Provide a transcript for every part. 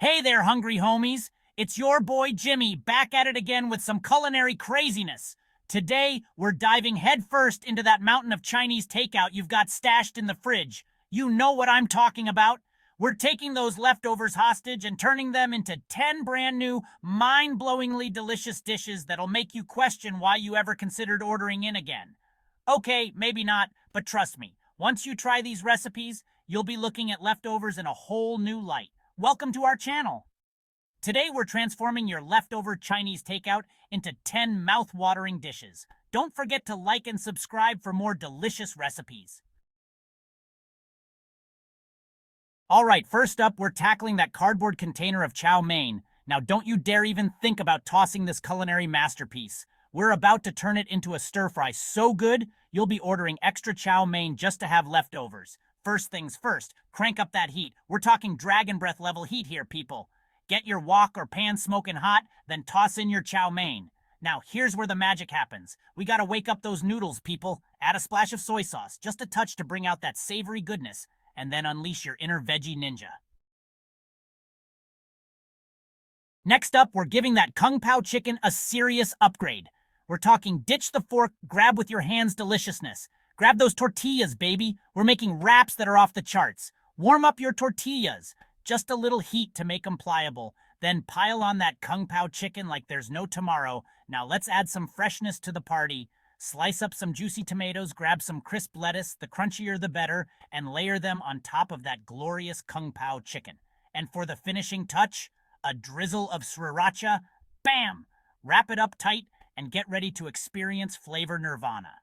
Hey there, hungry homies. It's your boy Jimmy back at it again with some culinary craziness. Today, we're diving headfirst into that mountain of Chinese takeout you've got stashed in the fridge. You know what I'm talking about. We're taking those leftovers hostage and turning them into 10 brand new, mind-blowingly delicious dishes that'll make you question why you ever considered ordering in again. Okay, maybe not, but trust me, once you try these recipes, you'll be looking at leftovers in a whole new light. Welcome to our channel. Today we're transforming your leftover Chinese takeout into 10 mouth-watering dishes. Don't forget to like and subscribe for more delicious recipes. Alright, first up we're tackling that cardboard container of chow mein. Now don't you dare even think about tossing this culinary masterpiece. We're about to turn it into a stir-fry so good, you'll be ordering extra chow mein just to have leftovers. First things first, crank up that heat. We're talking dragon breath level heat here, people. Get your wok or pan smoking hot, then toss in your chow mein. Now, here's where the magic happens. We gotta wake up those noodles, people. Add a splash of soy sauce, just a touch to bring out that savory goodness, and then unleash your inner veggie ninja. Next up, we're giving that Pow Chicken a serious upgrade. We're talking ditch the fork, grab with your hands deliciousness. Grab those tortillas, baby. We're making wraps that are off the charts. Warm up your tortillas. Just a little heat to make them pliable. Then pile on that Pow Chicken like there's no tomorrow. Now let's add some freshness to the party. Slice up some juicy tomatoes, grab some crisp lettuce, the crunchier the better, and layer them on top of that glorious Pow Chicken. And for the finishing touch, a drizzle of sriracha. Bam! Wrap it up tight and get ready to experience flavor nirvana.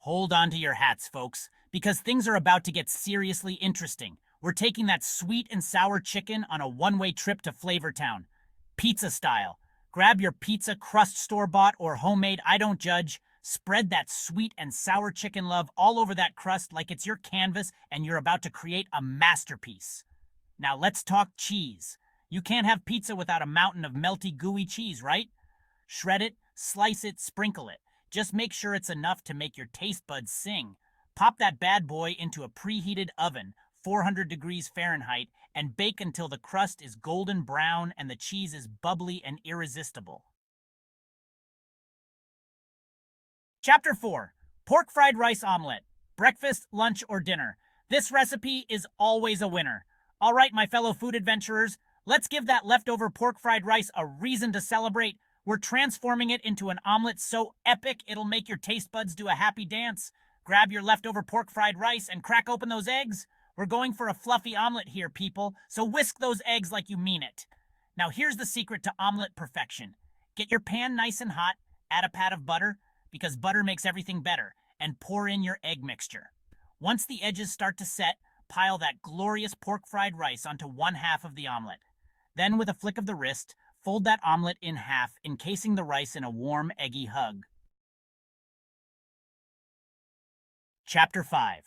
Hold on to your hats, folks, because things are about to get seriously interesting. We're taking that sweet and sour chicken on a one-way trip to Flavor Town, pizza style. Grab your pizza crust store-bought or homemade, I don't judge. Spread that sweet and sour chicken love all over that crust like it's your canvas and you're about to create a masterpiece. Now let's talk cheese. You can't have pizza without a mountain of melty, gooey cheese, right? Shred it, slice it, sprinkle it. Just make sure it's enough to make your taste buds sing. Pop that bad boy into a preheated oven, 400 degrees Fahrenheit, and bake until the crust is golden brown and the cheese is bubbly and irresistible. Chapter 4. Pork Fried Rice Omelette. Breakfast, lunch, or dinner. This recipe is always a winner. All right, my fellow food adventurers, let's give that leftover pork fried rice a reason to celebrate. We're transforming it into an omelet so epic it'll make your taste buds do a happy dance. Grab your leftover pork fried rice and crack open those eggs. We're going for a fluffy omelet here, people, so whisk those eggs like you mean it. Now here's the secret to omelet perfection. Get your pan nice and hot, add a pat of butter, because butter makes everything better, and pour in your egg mixture. Once the edges start to set, pile that glorious pork fried rice onto one half of the omelet. Then with a flick of the wrist, fold that omelet in half, encasing the rice in a warm, eggy hug. Chapter 5.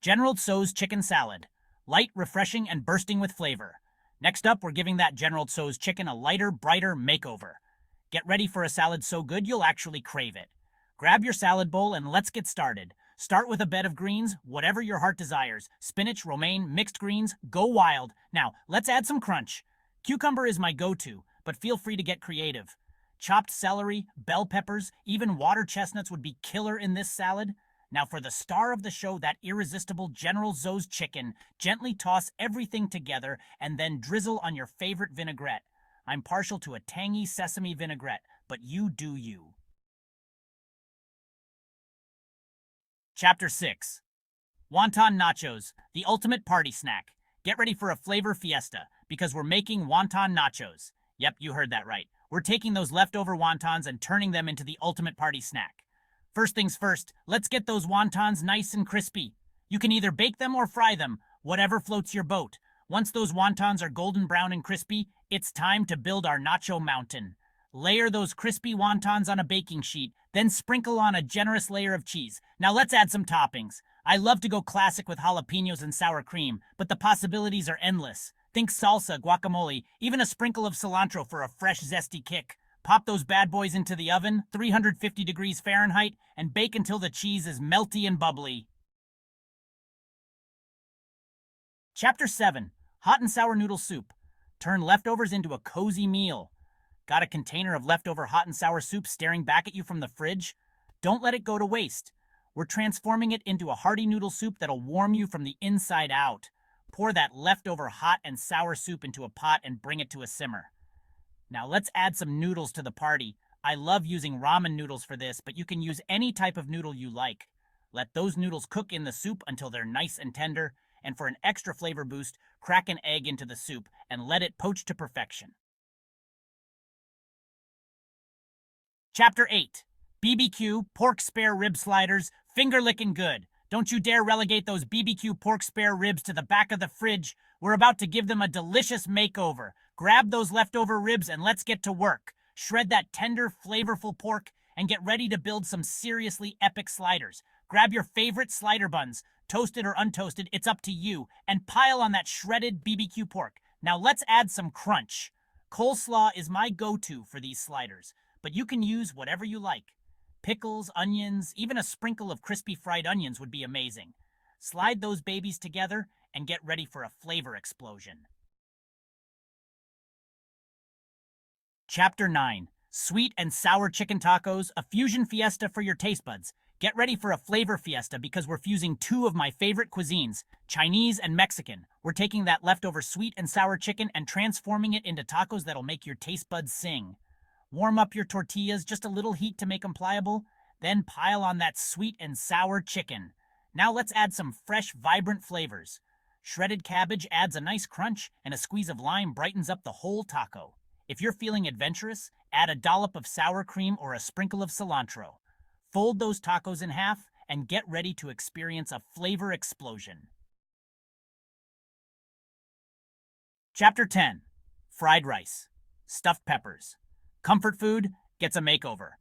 General Tso's Chicken Salad. Light, refreshing, and bursting with flavor. Next up, we're giving that General Tso's chicken a lighter, brighter makeover. Get ready for a salad so good you'll actually crave it. Grab your salad bowl and let's get started. Start with a bed of greens, whatever your heart desires. Spinach, romaine, mixed greens, go wild. Now, let's add some crunch. Cucumber is my go-to, but feel free to get creative. Chopped celery, bell peppers, even water chestnuts would be killer in this salad. Now for the star of the show, that irresistible General Tso's chicken, gently toss everything together and then drizzle on your favorite vinaigrette. I'm partial to a tangy sesame vinaigrette, but you do you. Chapter 6. Wanton Nachos, the ultimate party snack. Get ready for a flavor fiesta, because we're making Wanton Nachos. Yep, you heard that right. We're taking those leftover wontons and turning them into the ultimate party snack. First things first, let's get those wontons nice and crispy. You can either bake them or fry them, whatever floats your boat. Once those wontons are golden brown and crispy, it's time to build our nacho mountain. Layer those crispy wontons on a baking sheet, then sprinkle on a generous layer of cheese. Now let's add some toppings. I love to go classic with jalapenos and sour cream, but the possibilities are endless. Think salsa, guacamole, even a sprinkle of cilantro for a fresh, zesty kick. Pop those bad boys into the oven, 350 degrees Fahrenheit, and bake until the cheese is melty and bubbly. Chapter 7. Hot and Sour Noodle Soup. Turn leftovers into a cozy meal. Got a container of leftover hot and sour soup staring back at you from the fridge? Don't let it go to waste. We're transforming it into a hearty noodle soup that'll warm you from the inside out. Pour that leftover hot and sour soup into a pot and bring it to a simmer. Now let's add some noodles to the party. I love using ramen noodles for this, but you can use any type of noodle you like. Let those noodles cook in the soup until they're nice and tender, and for an extra flavor boost, crack an egg into the soup and let it poach to perfection. Chapter 8. BBQ Pork Spare Rib Sliders, finger-licking good. Don't you dare relegate those BBQ pork spare ribs to the back of the fridge. We're about to give them a delicious makeover. Grab those leftover ribs and let's get to work. Shred that tender, flavorful pork and get ready to build some seriously epic sliders. Grab your favorite slider buns, toasted or untoasted, it's up to you, and pile on that shredded BBQ pork. Now let's add some crunch. Coleslaw is my go-to for these sliders, but you can use whatever you like. Pickles, onions, even a sprinkle of crispy fried onions would be amazing. Slide those babies together and get ready for a flavor explosion. Chapter 9. Sweet and Sour Chicken Tacos, a fusion fiesta for your taste buds. Get ready for a flavor fiesta because we're fusing two of my favorite cuisines, Chinese and Mexican. We're taking that leftover sweet and sour chicken and transforming it into tacos that'll make your taste buds sing. Warm up your tortillas, just a little heat to make them pliable, then pile on that sweet and sour chicken. Now let's add some fresh, vibrant flavors. Shredded cabbage adds a nice crunch, and a squeeze of lime brightens up the whole taco. If you're feeling adventurous, add a dollop of sour cream or a sprinkle of cilantro. Fold those tacos in half and get ready to experience a flavor explosion. Chapter 10. Fried rice. Stuffed peppers. Comfort food gets a makeover.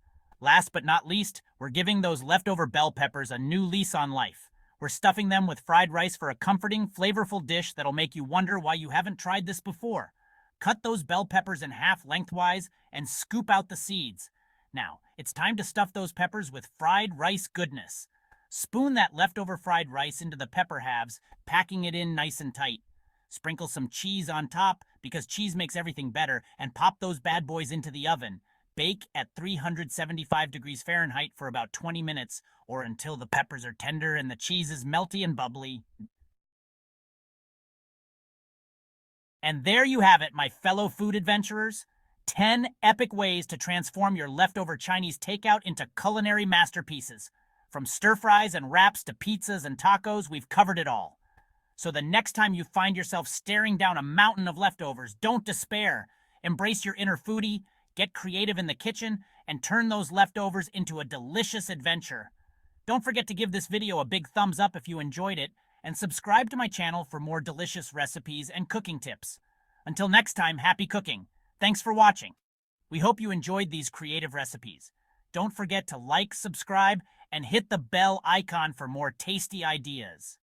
Last but not least, we're giving those leftover bell peppers a new lease on life. We're stuffing them with fried rice for a comforting, flavorful dish that'll make you wonder why you haven't tried this before. Cut those bell peppers in half lengthwise and scoop out the seeds. Now, it's time to stuff those peppers with fried rice goodness. Spoon that leftover fried rice into the pepper halves, packing it in nice and tight. Sprinkle some cheese on top because cheese makes everything better, and pop those bad boys into the oven. Bake at 375 degrees Fahrenheit for about 20 minutes or until the peppers are tender and the cheese is melty and bubbly. And there you have it, my fellow food adventurers. 10 epic ways to transform your leftover Chinese takeout into culinary masterpieces. From stir-fries and wraps to pizzas and tacos, we've covered it all. So the next time you find yourself staring down a mountain of leftovers, don't despair. Embrace your inner foodie, get creative in the kitchen, and turn those leftovers into a delicious adventure. Don't forget to give this video a big thumbs up if you enjoyed it, and subscribe to my channel for more delicious recipes and cooking tips. Until next time, happy cooking. Thanks for watching. We hope you enjoyed these creative recipes. Don't forget to like, subscribe, and hit the bell icon for more tasty ideas.